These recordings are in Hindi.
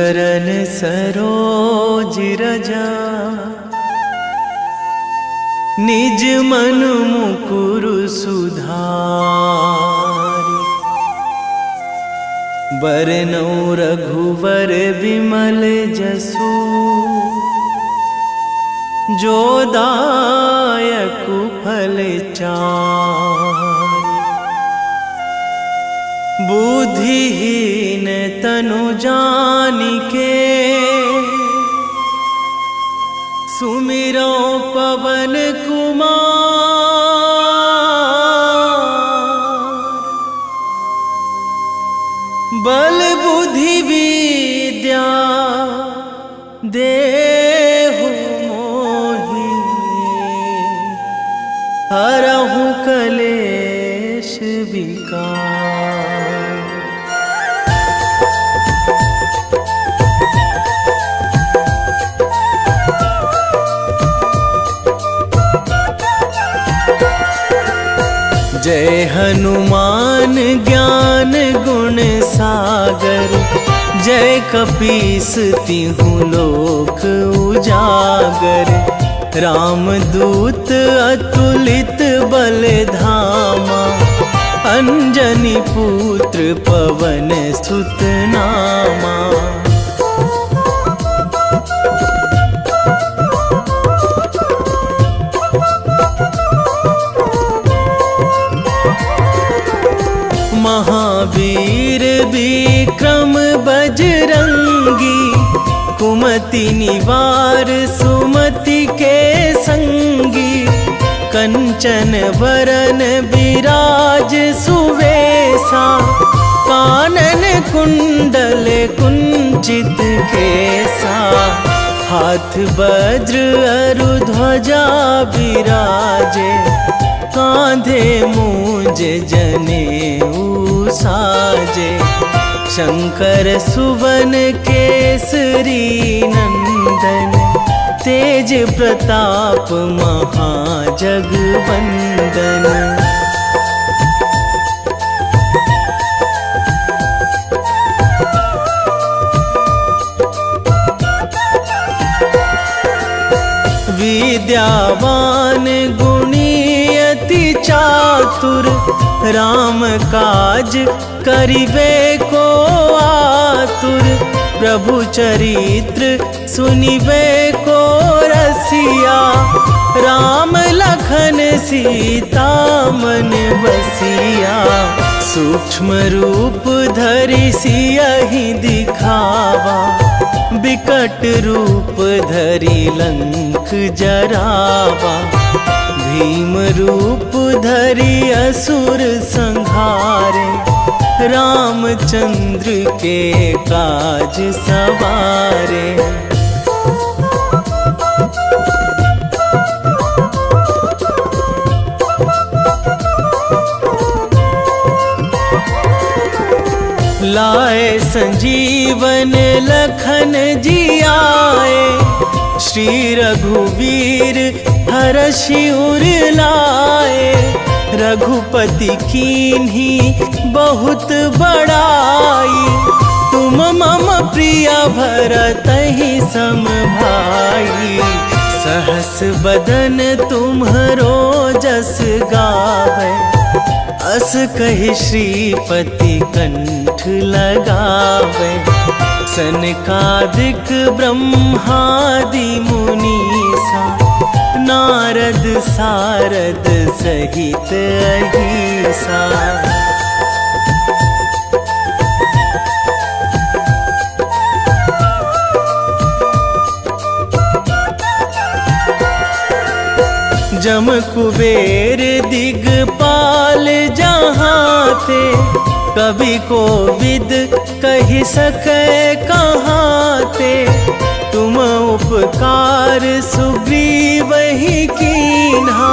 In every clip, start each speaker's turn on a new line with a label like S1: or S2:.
S1: चरण सरोज रजा, निज मन मुकुर सुधारि। बरनौ रघुवर बिमल जसु, जो दायक फल चारि। बुद्धिहीन तनु जानिके, सुमिरो पवन कुमार। बल बुद्धि विद्या देहु मोहि, हरहु कलेश विकार। जय हनुमान ज्ञान गुण सागर, जय कपीस तिहु लोक उजागर। रामदूत अतुलित बल धामा, अंजनी पुत्र पवन सुत नामा। महावीर विक्रम बजरंगी, कुमति निवार सुमति के संगी। कंचन वरन विराज सुवेशा, कानन कुंडल कुंचित केसा। हाथ वज्र अरु ध्वजा बिराजे, कांधे मूंज जनेऊ साजे। शंकर सुवन केसरी नंदन, तेज प्रताप महाजगवंदन। विद्यावान गुणी अति चातुर, राम काज करिबे को आतुर। प्रभु चरित्र सुनिबे को रसिया, राम लखन सीता मन बसिया। सूक्ष्म रूप धरि सियहि दिखावा, बिकट रूप धरि लंक जरावा। भीम रूप धरि असुर संहारे, रामचंद्र के काज सवारे। लाए संजीवन लखन जियाए, श्री रघुवीर हरषि उर लाए। रघुपति कीन्ही बहुत बड़ाई, तुम मम प्रिय भरतहि सम भाई। सहस बदन तुम्हरो जस गावै, अस कहि श्रीपति कंठ लगावै। सनकादिक ब्रह्मादि मुनीसा, नारद सारद सहित अहिसा। जम कुबेर दिगपाल जहाँ थे, कवि कोविद कहि सकै कहाँ ते। तुम उपकार सुग्रीवहि कीन्हा,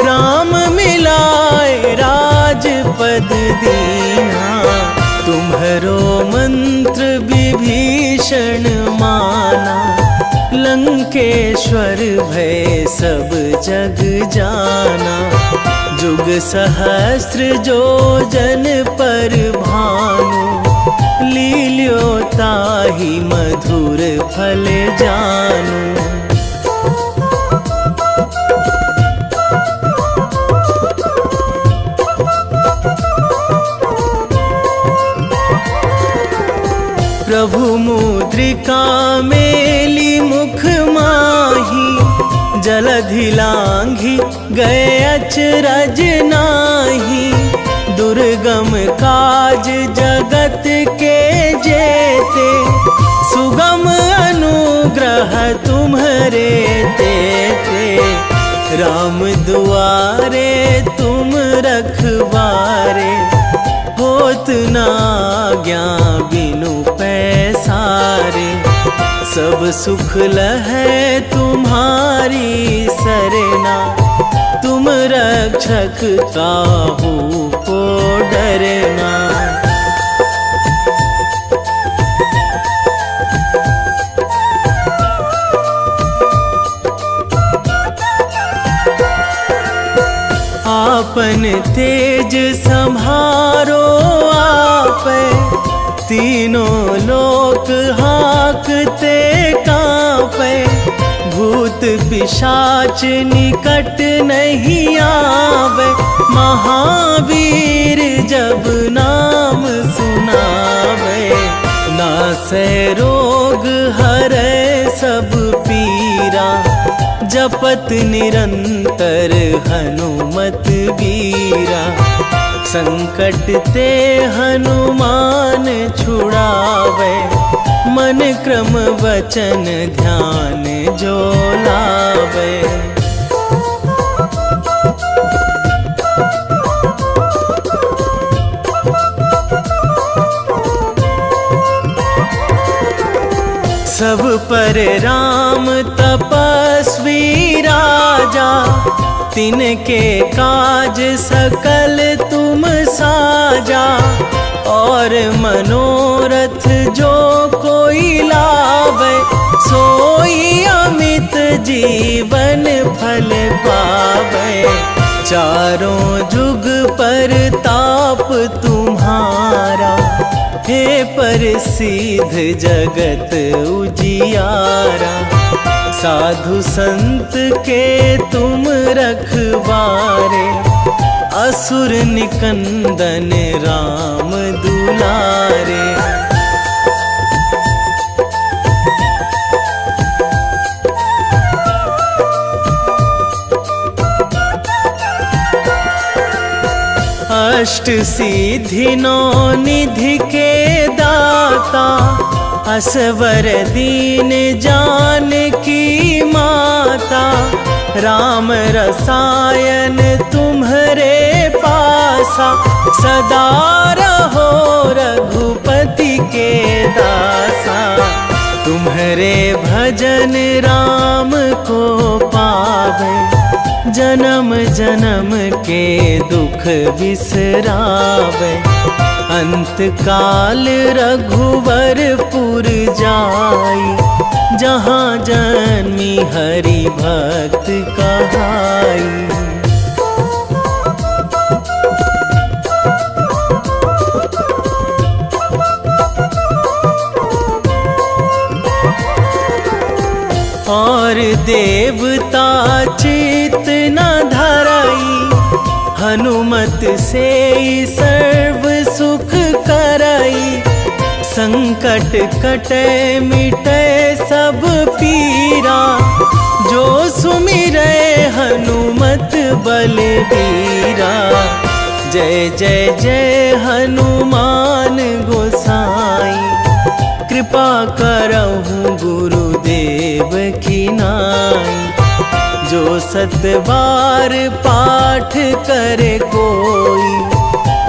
S1: राम मिलाए राजपद दीन्हा। तुम्हरो मंत्र विभीषण माना, लंकेश्वर भय सब जग जाना। जुग सहस्त्र जो जन पर भानु, लील्यो ताहि मधुर फल जानू। प्रभु मुद्रिका मेली मुख माही, जलधि लांघी गए अचरज नाही। दुर्गम काज जगत के जेते, सुगम अनुग्रह तुम्हरे तेते। राम दुआरे तुम रखवारे, होत ना आज्ञा बिनु पैसारे। सब सुख लहै तुम्हारी सरना, तुम रक्षक काहू को डरना। आपन तेज संभारो आपे, तीनों लोक हाँकते कांपे। भूत पिशाच निकट नहीं आवे, महावीर जब नाम सुनावे। नासै रोग हरै सब पीरा, जपत निरंतर हनुमत वीरा। संकट ते हनुमान छुड़ावे, मन क्रम वचन ध्यान जो लावे। सब पर राम तपस्वी राजा, तिनके काज सकल तुम साजा। और मनोरथ जो कोई लावे, सोई अमित जीवन फल पावे। चारों जुग पर ताप तुम्हारा, हे प्रसिद्ध जगत उजियारा। साधु संत के तुम रखवारे, असुर निकंदन राम दुलारे। अष्ट सिद्धि नौ निधि के दाता, असवर दीन जानकी माता। राम रसायन तुम्हरे पासा, सदा रहो रघुपति के दासा। तुम्हरे भजन राम को पावे, जन्म जन्म के दुख बिसरावे। अंत काल रघुवरपुर जाई, जहाँ जन्मी हरि भक्त कहाई। और देवता चित न धराई, हनुमत से सर्व सुख कराई। संकट कटे मिटे सब पीरा, जो सुमिरै हनुमत बलबीरा। जय जय जय हनुमान गोसाई, कृपा करहु गुरुदेव की नाई। जो सतबार पाठ करे कोई,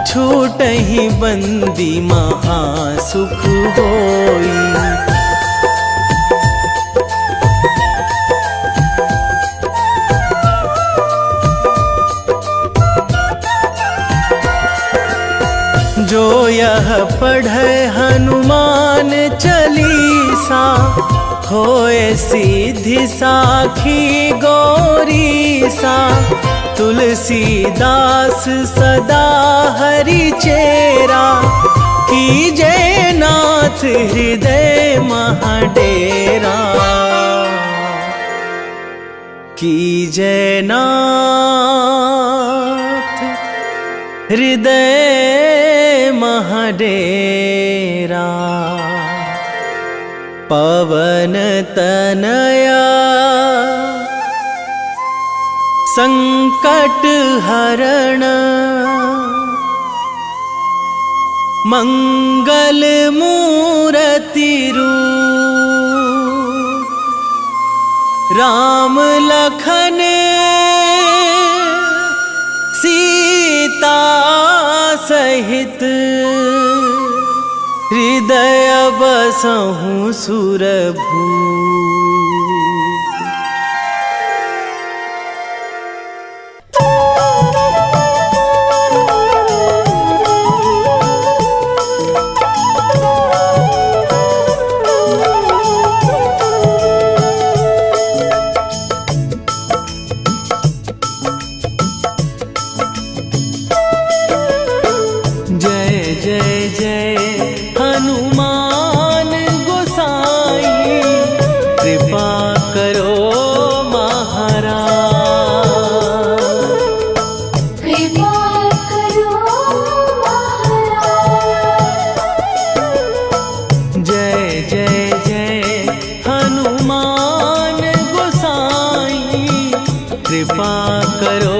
S1: छूटहि बंदी महासुख होई। जो यह पढ़े हनुमान चालीसा, होए सीधी साखी गौरीसा। तुलसीदास सदा हरि चेरा, कीजय नाथ हृदय महाडेरा, कीजय नाथ हृदय महाडेरा। पवन तनया संकट हरण, मंगल मूर्ति रूप, राम लखन सीता सहित, हृदय बसहु सुरभूप। कृपा करो महाराज,
S2: कृपा करो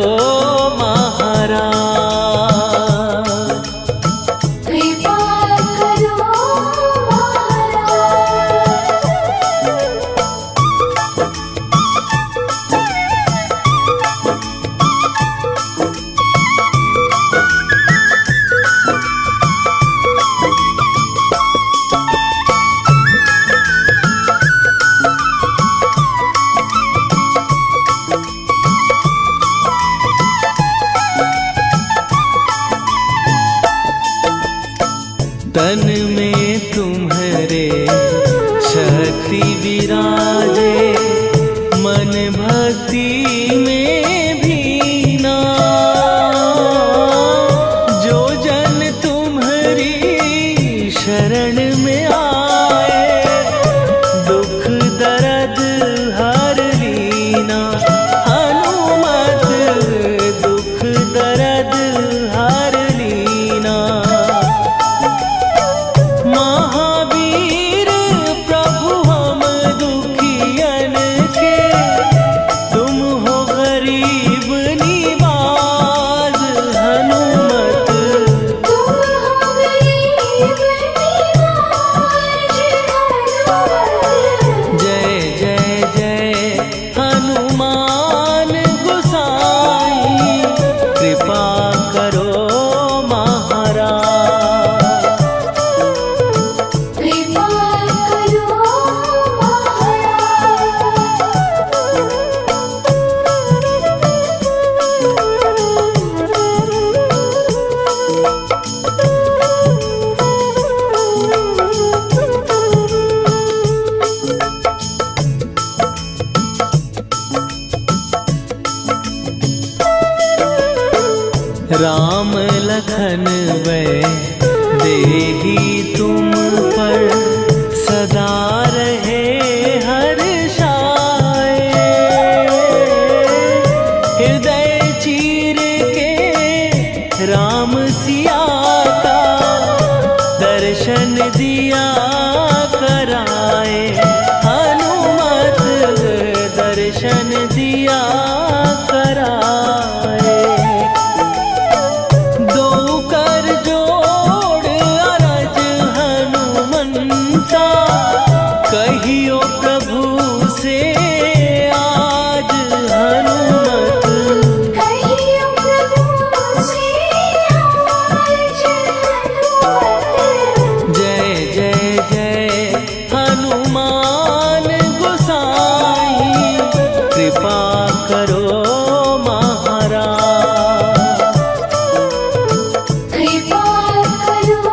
S1: तन में तुम्हारे शक्ति विराजे, मन भक्ति में भीना। जो जन तुम्हारी शरण में आए, दुख दर्द हर लीना। हनुमत दुख दर्द हर लीना। महावीर प्रभु हम दुखियन के, तुम हो गरीब निवाज। हनुमत
S2: तुम हो गरीब निवाज।
S1: जय जय जय हनुमान गोसाई, कृपा करो महाराज।
S2: कृपा करो
S1: राम लखन वै देही तुम पर, सदा रहे हर्षाए। हृदय चीर के राम सिया का, दर्शन दिया कराए। हनुमत दर्शन दिया कराए। दो कर जोड़ अरज हनुमंता, कहियो प्रभु से आज। हनुमत
S2: कहियो प्रभु से आज।
S1: जय जय जय हनुमान गोसाई, कृपा करो महाराज।
S2: कृपा करो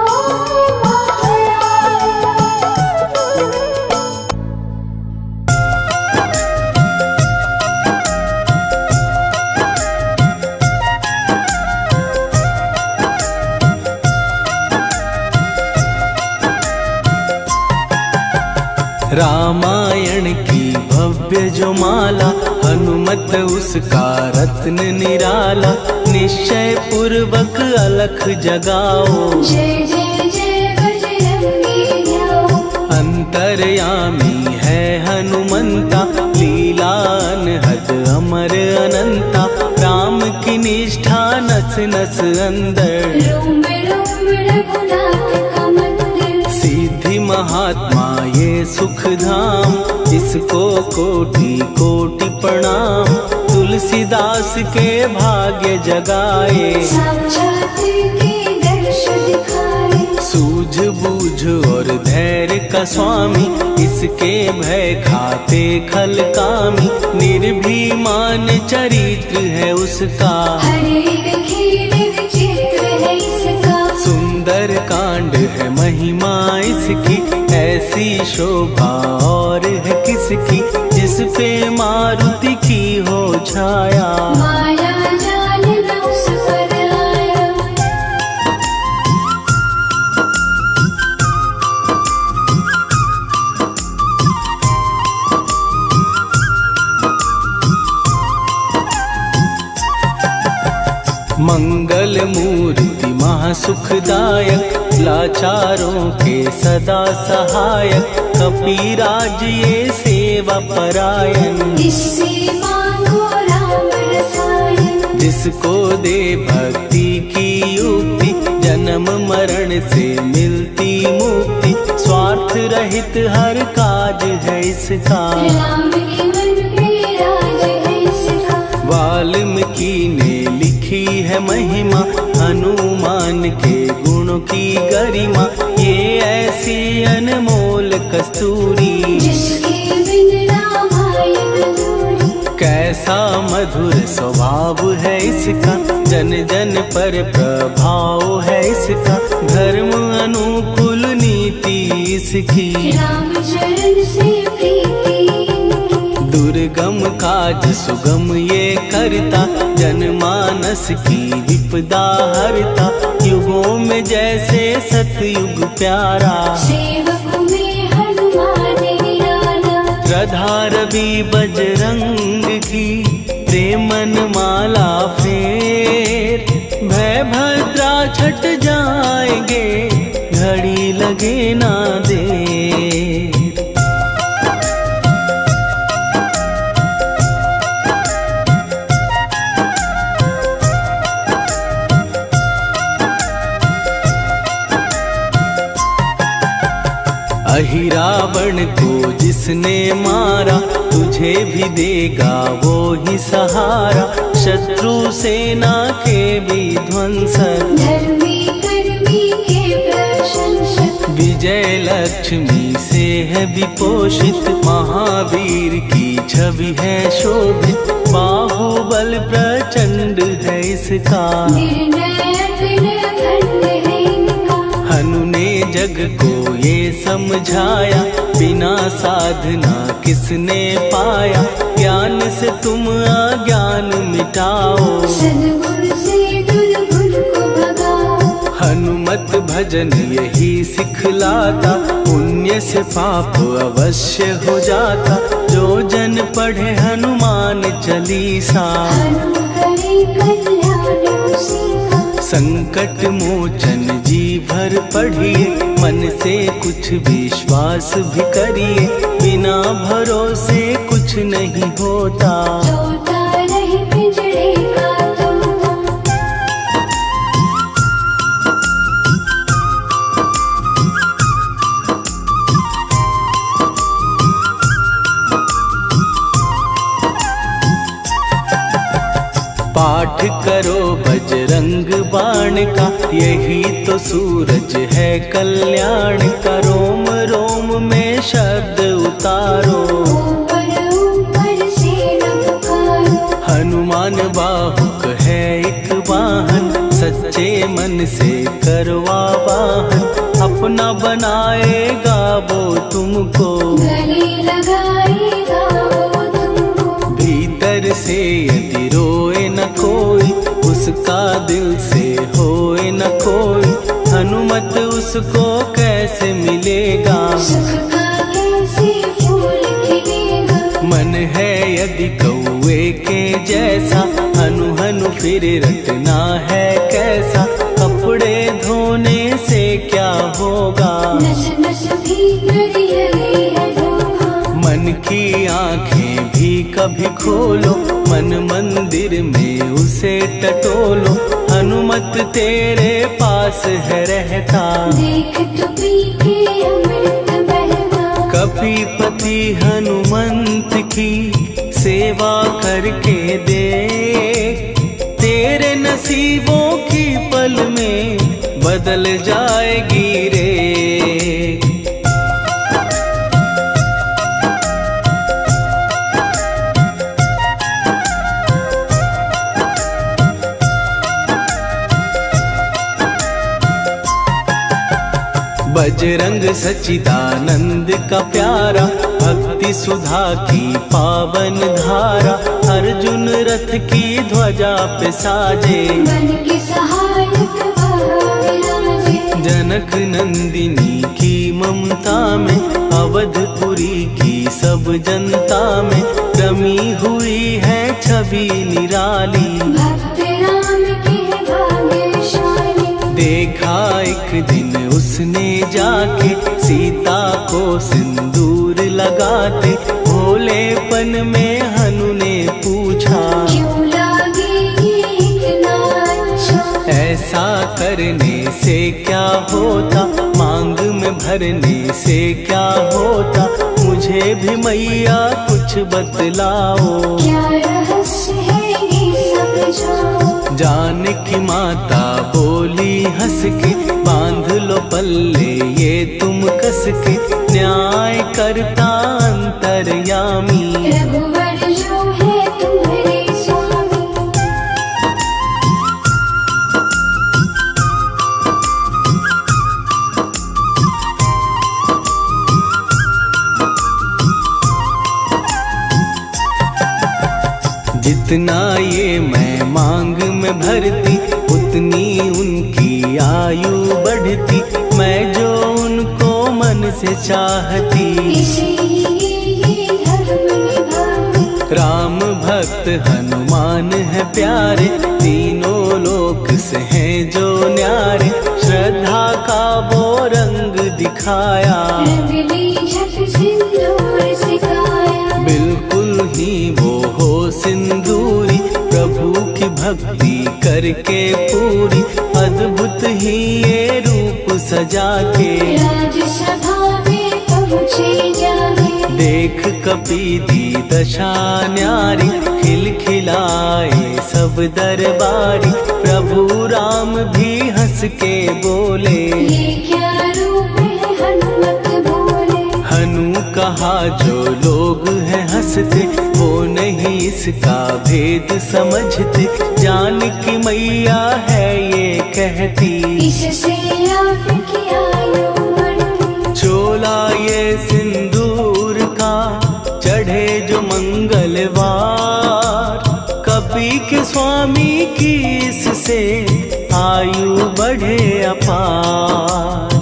S1: रामायण की भव्य जो माला, हनुमत उसका रत्न निराला। निश्चय पूर्वक अलख जगाओ,
S2: जय जय जय बजरंगी ध्याओ।
S1: अंतर्यामी है हनुमंता, लीला अनहद अमर अनंता। राम की निष्ठा नस नस अंदर,
S2: रोम रोम रघुनाथ का मंदिर।
S1: सिद्धि महात्मा ये सुख धाम, इसको कोटि कोटि प्रणाम। तुलसीदास के भाग्य जगाए,
S2: साक्षात के दर्श दिखाए।
S1: सूझ बूझ और धैर्य का स्वामी, इसके भय खाते खल कामी। निर्भीमान चरित्र है उसका,
S2: हर एक खेल विचित्र है इसका।
S1: सुंदर कांड है महिमा इसकी। ऐसी शोभा और है किसकी, जिस पे मारुति की हो छाया।
S2: माया जाल न उस पर आया।
S1: मंगल मूर्ति महासुखदायक, लाचारों के सदा सहायक। कपीराज ये सेवा परायण,
S2: इससे मांगो राम रसायन।
S1: जिसको दे भक्ति की युक्ति, जन्म मरण से मिलती मुक्ति। स्वार्थ रहित हर काज है इसका,
S2: राम के मन पे राज है इसका।
S1: वाल्मीकि ने लिखी है महिमा, हनुमान के गुणों की गरिमा। ये ऐसी अनमोल कस्तूरी,
S2: जिसके बिन रामायण अधूरी।
S1: कैसा मधुर स्वभाव है इसका, जन जन पर प्रभाव है इसका। धर्म अनुकूल नीति इसकी,
S2: राम चरण से प्रीति इनकी।
S1: दुर्गम काज सुगम ये करता, जनमानस की विपदा हरता। युगों में जैसे सतयुग प्यारा,
S2: सेवक में हनुमान निराला।
S1: श्रद्धा रवि बजरंग की, प्रेमन माला फेर। भय भद्रा छट जाएंगे, घड़ी लगे ना देर। अहिरावण को जिसने मारा, तुझे भी देगा वो ही सहारा। शत्रु सेना के विध्वंसक,
S2: धर्मी कर्मी के प्रशंसक।
S1: विजय लक्ष्मी से है विपोषित। महावीर की छवि है शोभित, बाहुबल प्रचंड है इसका।
S2: निर्णय अखंड है इनका।
S1: हनु ने जग को ये समझाया, बिना साधना किसने पाया। ज्ञान से तुम अज्ञान मिटाओ,
S2: सद्गुण से दुर्गुण को भगाओ।
S1: हनुमत भजन यही सिखलाता, पुण्य से पाप अवश्य हो जाता। जो जन पढ़े हनुमान चालीसा,
S2: हनु करे कल्याण उसी का।
S1: संकट मोचन जी भर पढ़िए, मन से कुछ विश्वास भी करिए। बिना भरोसे कुछ नहीं होता,
S2: तोता रहे पिंजड़े का तोता।
S1: पाठ करो बजरंग बाण का, यही तो सूरज है कल्याण का। रोम रोम में शब्द उतारो,
S2: ऊपर ऊपर से न पुकारो।
S1: हनुमान बाहुक है एक वाहन, सच्चे मन से करवा वाहन। अपना बनाएगा वो तुमको,
S2: गले लगाएगा वो तुमको।
S1: भीतर से यदि रोए न कोई, उसका दिल से होए न कोई। हनुमत उसको कैसे मिलेगा,
S2: सुख का कैसे
S1: यदि कौए के जैसा, हनु हनु फिर रटना है कैसा। कपड़े धोने से क्या होगा,
S2: नस नस भीतर यही है धोखा।
S1: मन की आंखें भी कभी खोलो, मन मंदिर में उसे टटोलो। हनुमत तेरे पास है रहता,
S2: देख तो पी के अमृत बहता।
S1: कपीपति हनुमंत की सेवा करके देख, तेरे नसीबों की पल में बदल जाएगी रे। बजरंग सच्चिदानंद का प्यारा, भक्ति सुधा की पावन धारा। अर्जुन रथ की ध्वजा पे साजे,
S2: बन के सहायक वहाँ विराजे।
S1: जनक नंदिनी की ममता में, अवधपुरी की सब जनता में रमी हुई है छवि निराली।
S2: भक्त राम के भाग्यशाली,
S1: देखा एक दिन उसने जाके सीता को सिंदूर लगाते। भोलेपन में हनु ने पूछा,
S2: क्यों लागे ये इतना अच्छा।
S1: ऐसा करने से क्या होता, मांग में भरने से क्या होता। मुझे भी मैया कुछ बतलाओ,
S2: क्या रहस्य है ये समझाओ।
S1: जानकी माता बोली हंस के, बांध लो पल्ले ये तुम कस के। न्याय करता अंतर्यामी,
S2: रघुवर जो है तुम्हारे स्वामी।
S1: जितना ये मैं मांग में भरती, उतनी उनकी आयु बढ़ती। मैं जो उनको मन से चाहती,
S2: इसीलिए धर्म निभाती।
S1: राम भक्त हनुमान है प्यारे, तीनों लोक से हैं जो न्यारे। श्रद्धा का वो रंग दिखाया,
S2: रंगली झट सिंदूर सिखाया।
S1: बिल्कुल ही वो हो सिंदूरी, प्रभु की भक्ति करके पूरी। अद्भुत ही ये रूप सजा के,
S2: राजसभा में पहुँचे जाके।
S1: देख कपीदी दशा न्यारी, खिलखिलाए सब दरबारी। प्रभु राम भी हंस के बोले,
S2: ये क्या रूप है हनुमत बोले।
S1: हनु कहा जो लोग हैं हंसते, वो नहीं इसका भेद समझते। जानकी मैया है ये कहती,
S2: इससे आपकी आयु बढ़ती।
S1: चोला ये सिंदूर का चढ़े जो मंगलवार। कपी के स्वामी की इससे आयु बढ़े अपार।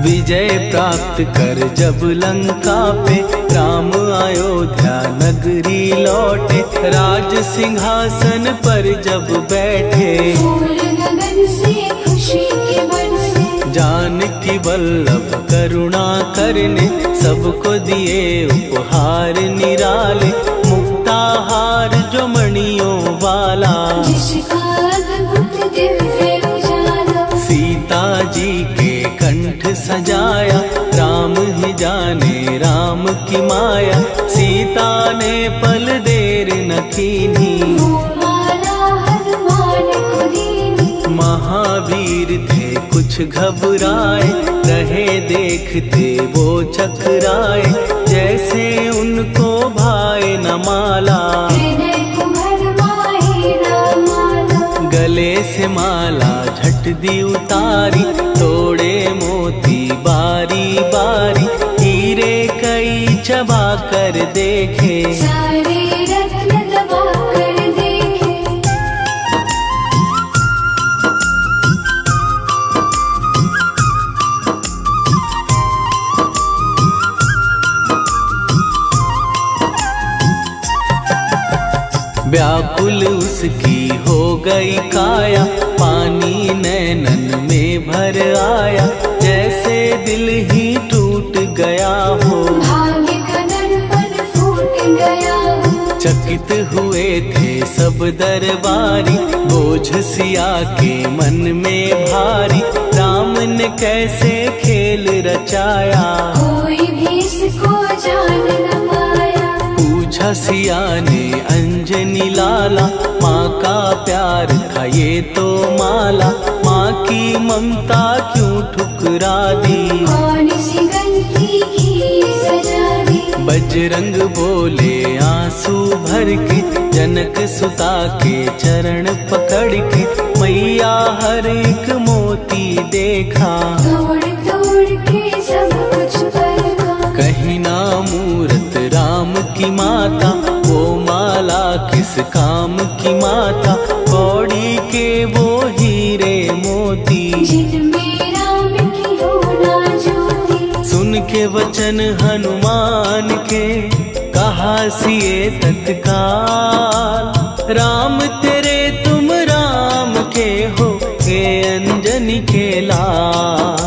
S1: विजय प्राप्त कर जब लंका पे, राम अयोध्या नगरी लौटे। राज सिंहासन पर जब बैठे,
S2: फूल गगन से खुशी के बरसे।
S1: जानकी वल्लभ करुणा करने, सबको दिए उपहार निराले। मुक्ताहार जो मणियों वाला,
S2: जिसका अद्भुत दिव्य उजाला।
S1: सीता जी के कंठ सजाया। राम ही जाने राम की माया, सीता ने पल देर न कीन्ही।
S2: वो माला हनुमान को दीनी।
S1: महावीर थे कुछ घबराए, रहे देखते वो चकराए। जैसे उनको भाए न माला,
S2: हृदय को भरमाए रामाला।
S1: गले से माला झट दी उतारी। तोड़े मोती बारी बारी, हीरे कई चबा कर देखे।
S2: सारे रत्न दबा कर दे।
S1: व्याकुल उसकी हो गई काया, पानी नैनन में भर आया, जैसे दिल ही टूट गया हो।
S2: भाग्य का दर्पण फूट गया हो।
S1: चकित हुए थे सब दरबारी, बोझ सिया के मन में भारी, राम ने कैसे खेल रचाया,
S2: कोई भी इसको जान न पाया।
S1: पूछा सिया ने अंजनी लाला, माँ का प्यार था ये तो माला, माँ की ममता क्यों ठुकरा दी,
S2: कौन सी गलती की सजा दी।
S1: बजरंग बोले आंसू भर के, जनक सुता के चरण पकड़ के, मैया हर एक मोती देखा,
S2: तोड़ तोड़ के सब कुछ परखा।
S1: कहीं ना मूरत राम की माता, वो माला किस काम की माता, कौड़ी के वो हीरे मोती,
S2: जिनमें राम की हो ना ज्योति।
S1: सुन के वचन हनुमान के, कहा सिए तत्काल, राम तेरे तुम राम के हो, हे अंजनी के लाल।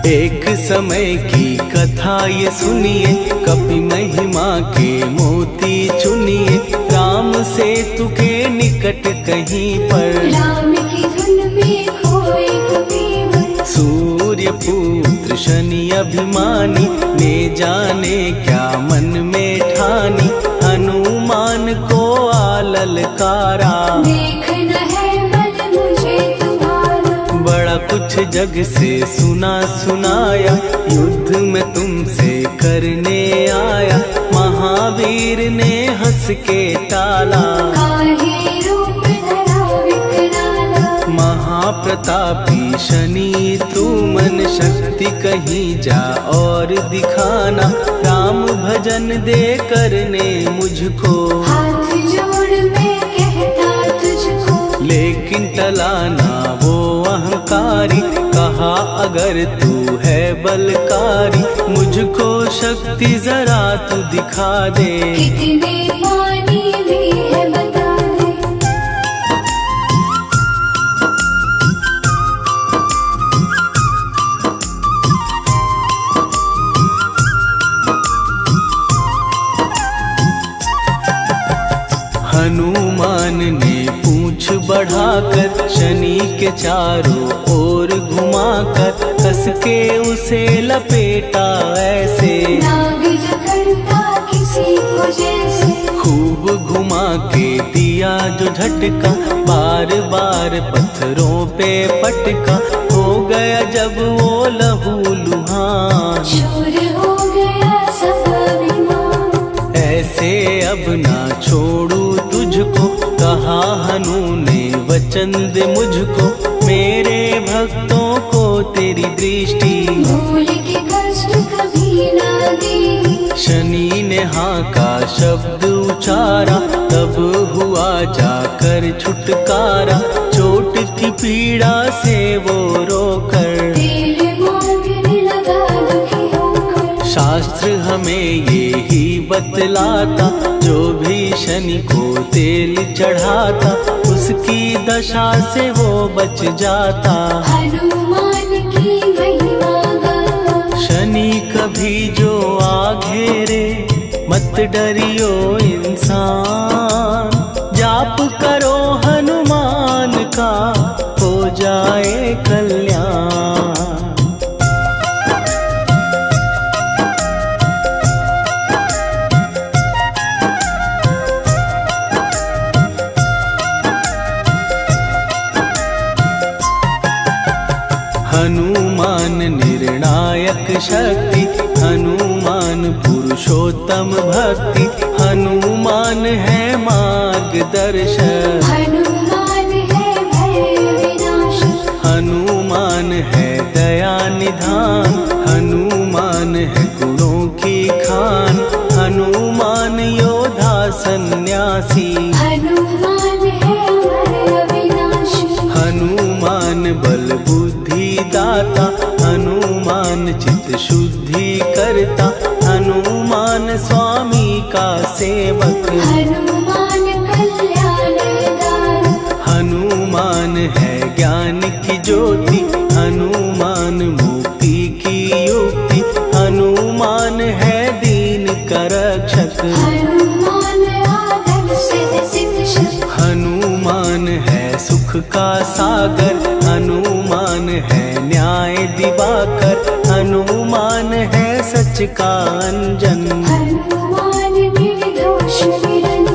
S1: एक समय की कथा ये सुनिए, कपि महिमा के मोती चुनिए, राम सेतु के निकट कहीं पर,
S2: राम की धुन में खोए कबीर।
S1: सूर्य पुत्र शनि अभिमानी, ने जाने क्या मन में ठानी, हनुमान को आललकारा,
S2: देखना है बल मुझे तुम्हारा।
S1: बड़ा कुछ जग से सुना सुनाया, युद्ध में तुमसे करने आया, महावीर ने हंस के टाला,
S2: काहे रूप धरा विकराला।
S1: महाप्रतापी शनि तू मन शक्ति कहीं जा और दिखाना, राम भजन दे करने मुझको,
S2: हाथ जोड़ मैं कहता तुझको।
S1: लेकिन टलाना वो अहंकारी, कहा अगर तू है बलकारी, मुझको शक्ति जरा तू दिखा दे,
S2: कितने पानी भी है बता दे।
S1: हनुमान ने पूंछ बढ़ाकर, शनि के चारों ओर घुमाकर, कस के उसे लपेटा ऐसे,
S2: नाग जो करता किसी को जैसे।
S1: खूब घुमा के दिया जो झटका, बार बार पत्थरों पे पटका, हो गया जब वो लहू लुहान,
S2: शूर हो गया सब अभिमान।
S1: ऐसे अब ना छोड़ू तुझको, कहा हनु ने वचन दे मुझको, मेरे भक्तों को तेरी दृष्टि,
S2: भूल के कष्ट कभी ना दी।
S1: शनि ने हाँ का शब्द उचारा, तब हुआ जाकर छुटकारा, चोट की पीड़ा से वो रोकर,
S2: तेल मांगने लगा दुखी होकर।
S1: शास्त्र हमें ये ही बतलाता, जो भी शनि को तेल चढ़ाता, उसकी दशा से वो बच जाता,
S2: हनुमान की महिमा गाता।
S1: शनि कभी जो आ घेरे, मत डरियो इंसान, जाप करो हनुमान का, हो जाए कल्याण। हनुमान निर्णायक शक्ति, हनुमान पुरुषोत्तम भक्ति, हनुमान है मार्गदर्शक,
S2: हनुमान है भय विनाशक।
S1: हनुमान है दया निधान, हनुमान है गुणों की खान, हनुमान योद्धा सन्यासी,
S2: हनुमान है
S1: दाता, हनुमान चित्त शुद्धि करता, हनुमान स्वामी का सेवक।
S2: हनुमान कल्याणदायक,
S1: हनुमान है ज्ञान की ज्योति, हनुमान मुक्ति की युक्ति, हनुमान है दीन का रक्षक।
S2: हनुमान आदर सिद्ध शिक्षक,
S1: हनुमान है सुख का सागर, हनुमान है न्याय दिवाकर, हनुमान है सच का अंजन।
S2: हनुमान निर्दोष निरंजन,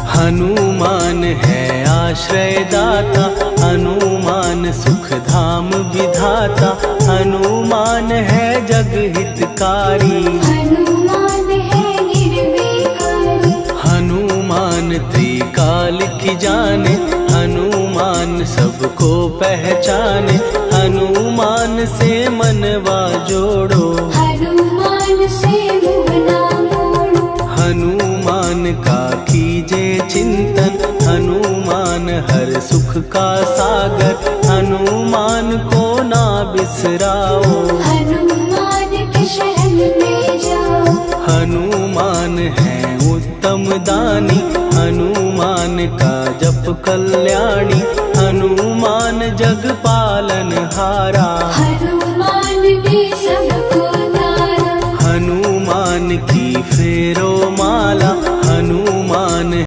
S1: हनुमान है आश्रय दाता, हनुमान सुख धाम विधाता, हनुमान है जग हितकारी।
S2: हनुमान है निर्विकारी,
S1: हनुमान त्रिकाल की जाने, हनुमान सबको पहचाने, हनुमान से मनवा जोड़ो।
S2: हनुमान से मुँह ना मोड़ो,
S1: हनुमान का कीजे चिंतन, हनुमान हर सुख का सागर, हनुमान को ना बिसराओ।
S2: हनुमान के शरण में जाओ।
S1: हनुमान है उत्तम दानी, हनुमान का जप कल्याणी, हनुमान जग पालन हारा।
S2: हनुमान